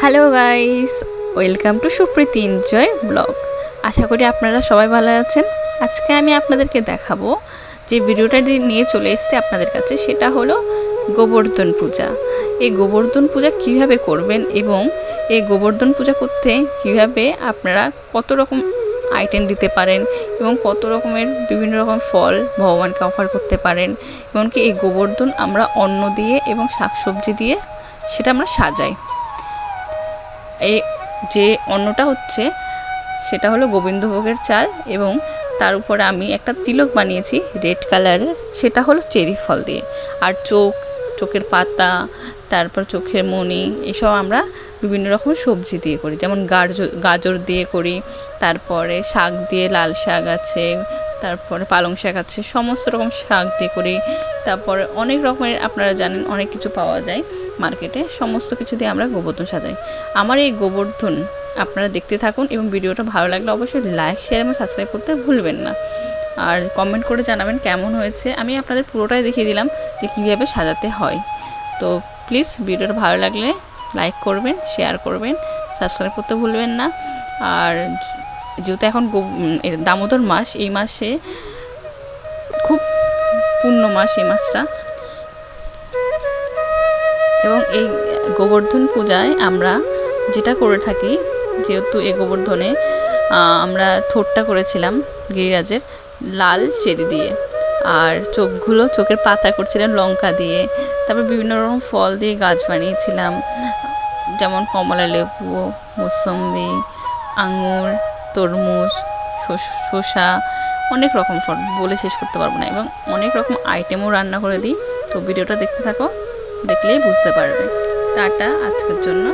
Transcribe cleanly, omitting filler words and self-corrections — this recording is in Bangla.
Hello guys, welcome to Supriti enjoy blog. আশা করি আপনারা সবাই ভালো আছেন। আজকে আমি আপনাদেরকে দেখাবো যে ভিডিওটা নিয়ে চলে এসেছি আপনাদের কাছে, সেটা হলো গোবর্ধন পূজা। এই গোবর্ধন পূজা কিভাবে করবেন এবং এই গোবর্ধন পূজা করতে কিভাবে আপনারা কত রকম আইটেম দিতে পারেন এবং কত রকমের বিভিন্ন রকম ফল ভগবানকে অফার করতে পারেন। এমনকি এই গোবর্ধন আমরা অন্ন দিয়ে এবং শাকসবজি দিয়ে সেটা আমরা সাজাই। এই যে অন্নটা হচ্ছে সেটা হলো গোবিন্দভোগের চাল এবং তার উপরে আমি একটা তিলক বানিয়েছি রেড কালারের, সেটা হলো চেরি ফল দিয়ে। আর চোখের পাতা, তারপর চোখের মণি, এসব আমরা বিভিন্ন রকম সবজি দিয়ে করি, যেমন গাজর দিয়ে করি, তারপরে শাক দিয়ে, লাল শাক আছে, তারপরে পালং শাক আছে, সমস্ত রকম শাক দিয়ে করি। তারপরে অনেক রকমের, আপনারা জানেন অনেক কিছু পাওয়া যায় মার্কেটে, সমস্ত কিছু দিয়ে আমরা গোবর্ধন সাজাই। আমার এই গোবর্ধন আপনারা দেখতে থাকুন এবং ভিডিওটা ভালো লাগলে অবশ্যই লাইক, শেয়ার এবং সাবস্ক্রাইব করতে ভুলবেন না। আর কমেন্ট করে জানাবেন কেমন হয়েছে। আমি আপনাদের পুরোটাই দেখিয়ে দিলাম যে কীভাবে সাজাতে হয়। তো প্লিজ ভিডিওটা ভালো লাগলে লাইক করবেন, শেয়ার করবেন, সাবস্ক্রাইব করতে ভুলবেন না। আর যেহেতু এখন দামোদর মাস, এই মাসে খুব পূর্ণ মাস এই মাসটা, এবং এই গোবর্ধন পূজায় আমরা যেটা করে থাকি, যেহেতু এই গোবর্ধনে আমরা ঠোঁটটা করেছিলাম গিরিরাজের লাল চেরি দিয়ে, আর চোখের পাতা করছিলাম লঙ্কা দিয়ে, তারপর বিভিন্ন রকম ফল দিয়ে গাছ বানিয়েছিলাম, যেমন কমলা লেবু, মৌসম্বি, আঙুর, তরমুজ, শসা, অনেক রকম ফল বলে শেষ করতে পারবো না, এবং অনেক রকম আইটেমও রান্না করে দিই। তো ভিডিওটা দেখতে থাকো, দেখলেই বুঝতে পারবে। টাটা আজকের জন্য।